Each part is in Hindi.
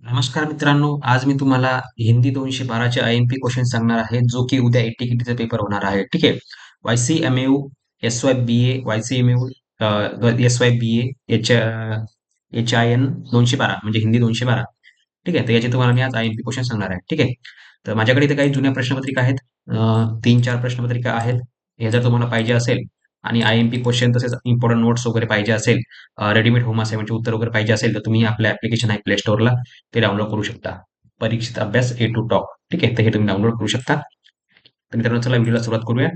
नमस्कार मित्रांनो, आज मी तुम्हाला हिंदी 212 चे आय-एम-पी क्वेशन सांगणार आहे, जो की उद्या ए-टी-के-टीचा पेपर होणार आहे. ठीक आहे. वाय-सी-एम-ए-यू, एस-वाय-बी-ए, वाय-सी-एम-ए-यू, एस-वाय-बी-ए, एच-आय-एन 212 म्हणजे हिंदी 212. ठीक आहे. तर याचे तुम्हाला मी आज आय-एम-पी क्वेशन सांगणार आहे. ठीक आहे. तर माझ्याकडे इथे काही जुन्या प्रश्नपत्रिका आहेत. 3-4 प्रश्नपत्रिका आहेत. हे जर तुम्हाला पाहिजे असेल आणि आय-एम-पी क्वेशन तसेच इम्पोर्टंट नोट्स वगैरे पाहिजे असेल, रेडीमेड होम असाइनमेंटचे उत्तर वगैरे पाहिजे असेल, तर तुम्ही आपलं ॲप्लिकेशन आहे प्ले स्टोअरला ते डाउनलोड करू शकता. परीक्षित अभ्यास ए टू टॉप. ठीक है, तो हे तुम्ही डाउनलोड करू शकता. तो मित्रों चला वीडियोला सुरुवात करूया.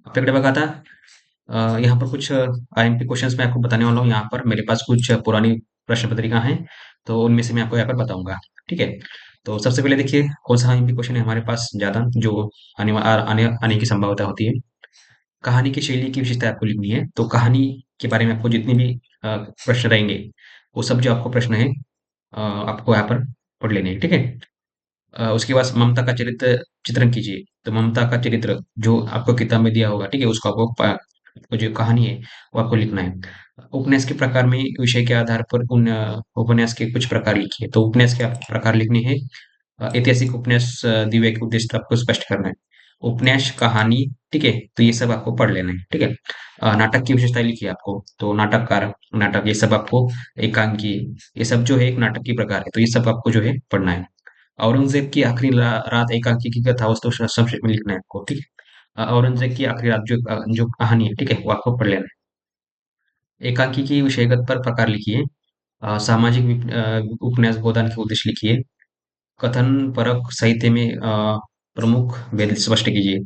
आपल्याकडे बघा आता यहाँ पर कुछ आईएमपी क्वेश्चंस मैं आपको बताने वाला हूँ. यहाँ पर मेरे पास कुछ पुरानी प्रश्न पत्रिका हैं, तो उनमें से मैं आपको यहाँ पर बताऊंगा. ठीक है. तो सबसे पहले देखिए कौन सा आईएमपी क्वेश्चन है हमारे पास ज्यादा जो आने की संभावना होती है. कहानी की शैली की विशेषता आपको लिखनी है. तो कहानी के बारे में आपको जितने भी प्रश्न रहेंगे, वो सब जो आपको प्रश्न है आपको यहाँ पर पढ़ लेने हैं. ठीक है. उसके बाद ममता का चरित्र चित्रण कीजिए. तो ममता का चरित्र जो आपको किताब में दिया होगा, ठीक है, उसको आपको जो कहानी है वो आपको लिखना है. उपन्यास के प्रकार में विषय के आधार पर उन उपन्यास के कुछ प्रकार लिखिए. तो उपन्यास के आपको प्रकार लिखने हैं. ऐतिहासिक उपन्यास दिव्य के उद्देश्य आपको स्पष्ट करना है. उपन्यास कहानी, ठीक है, तो ये सब आपको पढ़ लेना है. ठीक है. नाटक की विशेषता लिखिए आपको. तो नाटककार, नाटक, ये सब आपको एकांकी, ये सब जो है एक नाटक की प्रकार है, तो ये सब आपको जो है पढ़ना है. औरंगजेब की आखिरी रात एकांकी की कथा वस्तु संक्षेप में लिखना है आपको. ठीक है. औरंगजेब की आखिरी रात जो कहानी है, ठीक है, वो आपको पढ़ लेना है. एकांकी की विषयगत पर प्रकार लिखिए. सामाजिक उपन्यास गोदान के उद्देश्य लिखिए. कथन परक साहित्य में प्रमुख भेद स्पष्ट कीजिए.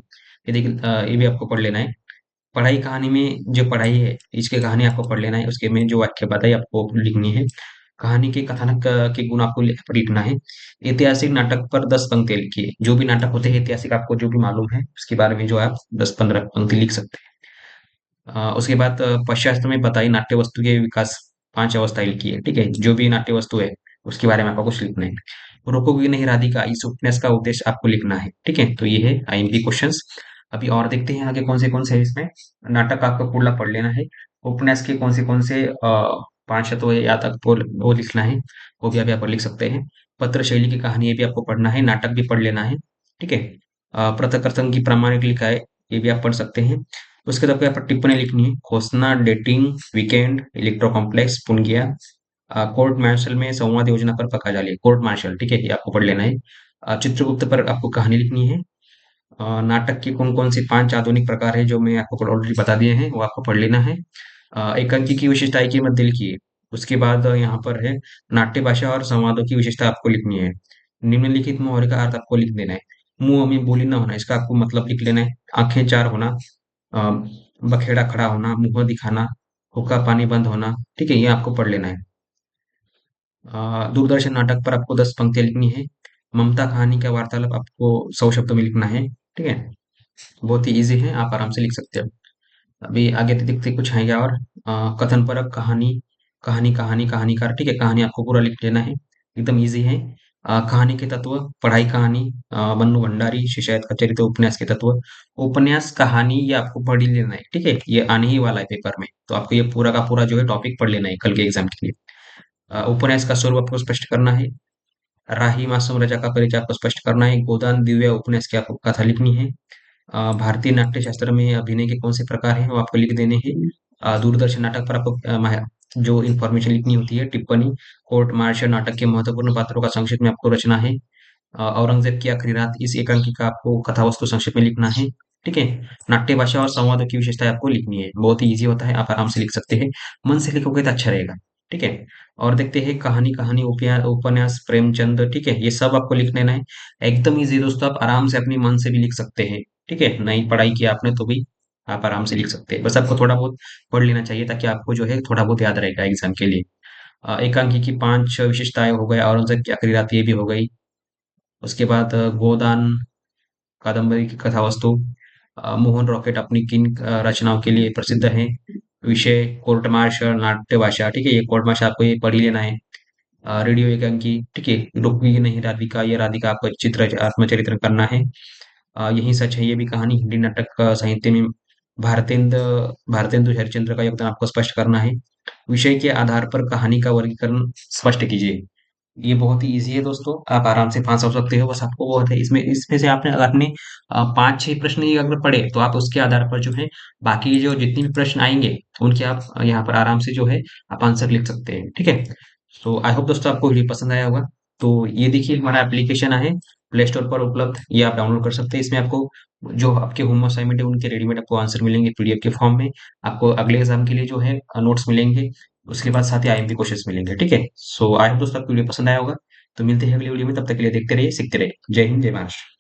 ये देखिए ये भी आपको पढ़ लेना है. पढ़ाई कहानी में जो पढ़ाई है, इसके कहानी आपको पढ़ लेना है. उसके में जो वाक्य बताई आपको लिखनी है. कहानी के कथानक के गुण आपको लिखना है. ऐतिहासिक नाटक पर 10 पंक्तियाँ लिखिए. जो भी नाटक होते हैं ऐतिहासिक, आपको जो भी मालूम है उसके बारे में जो आप 10-15 पंक्ति लिख सकते हैं. उसके बाद पश्चात में बताई नाट्य वस्तु के विकास 5 अवस्थाएं लिखिए. ठीक है. जो भी नाट्य वस्तु है उसके बारे में आपको कुछ लिखना है. रोकोगे नहीं राधिका, इस उपन्यास का उद्देश्य आपको लिखना है. ठीक है. तो ये है आईएमपी क्वेश्चंस. अभी और देखते हैं आगे कौन से है इसमें. नाटक आपको पूरा पढ़ लेना है. उपन्यास के कौन से 5 तत्व है या तक वो लिखना है, वो भी अभी आप लिख सकते हैं. पत्र शैली की कहानी ये भी आपको पढ़ना है. नाटक भी पढ़ लेना है. ठीक है. पत्रकर्तन की प्रामाणिक लिखा है, ये भी आप पढ़ सकते हैं. उसके बाद आपको यहाँ पर टिप्पणी लिखनी है. घोषणा, डेटिंग, वीकेंड, इलेक्ट्रो कॉम्प्लेक्स, पुनगिया, कोर्ट मार्शल में संवाद योजना पर पक्का डालिए. कोर्ट मार्शल, ठीक है, ये आपको पढ़ लेना है. चित्रगुप्त पर आपको कहानी लिखनी है. नाटक के कौन-कौन से 5 आधुनिक प्रकार हैं जो मैं आपको ऑलरेडी बता दिए हैं, वो आपको पढ़ लेना है. एकांकी की विशेषताएँ की मध्य लिखिए. उसके बाद यहाँ पर है नाट्य भाषा और संवादों की विशेषता आपको लिखनी है. निम्नलिखित मुहावरे का अर्थ आपको लिख देना है. मुँह में बोली ना होना, इसका आपको मतलब लिख लेना है. आँखें चार होना, अ, बखेड़ा खड़ा होना, मुँह दिखाना, हुक्का पानी बंद होना, ठीक है, ये आपको पढ़ लेना है. दूरदर्शन नाटक पर आपको 10 पंक्तियाँ लिखनी है. ममता कहानी का वार्तालाप आपको 100 शब्दों में लिखना है. ठीक है. बहुत ही ईज़ी है, आप आराम से लिख सकते हो. अभी आगे तो देखते कुछ है क्या और कथन परक कहानी, कहानीकार, ठीक है, कहानी आपको पूरा लिख लेना है. एकदम ईज़ी है. कहानी के तत्व, पढ़ाई कहानी, बन्नू भंडारी, शिकायत का चरित्र, उपन्यास के तत्व. उपन्यास कहानी ये आपको पढ़ ही लेना है. ठीक है, ये आने ही वाला है पेपर में, तो आपको ये पूरा का पूरा जो है टॉपिक पढ़ लेना है कल के एग्जाम के लिए. उपन्यास का स्वरूप आपको स्पष्ट करना है. राही मासूम रजा का परिचय आपको स्पष्ट करना है. गोदान दिव्या उपन्यास की आपको कथा लिखनी है. भारतीय नाट्य शास्त्र में अभिनय के कौन से प्रकार हैं वो आपको लिख देने हैं. दूरदर्शन नाटक पर आपको जो इन्फॉर्मेशन लिखनी होती है, टिप्पणी. कोर्ट मार्शल नाटक के महत्वपूर्ण पात्रों का संक्षिप्त में आपको रचना है. औरंगजेब की आखिरी रात, इस एकांकी का आपको कथा वस्तु संक्षेप में लिखना है. ठीक है. नाट्य भाषा और संवादों की विशेषताएं आपको लिखनी है. बहुत ही ईजी होता है, आप आराम से लिख सकते हैं. मन से लिखोगे तो अच्छा रहेगा. ठीक है. और देखते हैं कहानी कहानी उपन्यास प्रेमचंद, ठीक है, ये सब आपको लिख लेना है. एकदम ईजी दोस्तों, आप आराम से अपनी मन से भी लिख सकते हैं. ठीक है. नहीं पढ़ाई किया आपने तो भी आप आराम से लिख सकते हैं. बस आपको थोड़ा बहुत पढ़ लेना चाहिए ताकि आपको जो है थोड़ा बहुत याद रहेगा एग्जाम के लिए. एकांकी की 5 विशेषताएं हो गए. औरंगजेब की आखिरी रात ये भी हो गई. उसके बाद गोदान कादम्बरी की कथा वस्तु. मोहन रॉकेट अपनी किन रचनाओं के लिए प्रसिद्ध हैं. विषय कोर्ट मार्शल, नाट्य भाषा, ठीक है, ये कोर्ट मार्शल आपको ये पढ़ ही लेना है. रेडियो एकांकी, ठीक है, रुकवी नहीं राधिका, ये राधिका आपको चित्र आत्मचरित्र करना है. यही सच है, ये भी कहानी. हिंदी नाटक साहित्य में भारतेंद्र भारतेंदु हरिश्चंद्र का योगदान आपको स्पष्ट करना है. विषय के आधार पर कहानी का वर्गीकरण स्पष्ट कीजिए. ये बहुत ही इजी है दोस्तों, आप आराम से पास हो सकते हो। बस आपको बहुत है इसमें इसमें से आपने अपने 5-6 प्रश्न ही अगर पढ़े तो आप उसके आधार पर जो है बाकी जो जितने भी प्रश्न आएंगे उनके आप यहाँ पर आराम से जो है आप आंसर लिख सकते हैं, ठीक है। सो आई होप दोस्तों आपको वीडियो पसंद आया होगा। तो ये देखिए हमारा एप्लीकेशन है प्ले स्टोर पर उपलब्ध, ये आप डाउनलोड कर सकते हैं। इसमें आपको जो आपके होम असाइनमेंट है उनके रेडीमेड आपको आंसर मिलेंगे पीडीएफ के फॉर्म में। आपको अगले एग्जाम के लिए जो है नोट्स मिलेंगे, उसके बाद साथ ही आईएमपी क्वेश्चंस मिलेंगे, ठीक है। सो आई होप दोस्तों आपको वीडियो पसंद आया होगा। तो मिलते हैं अगली वीडियो में, तब तक के लिए देखते रहिए, सीखते रहिए। जय हिंद, जय महाराष्ट्र।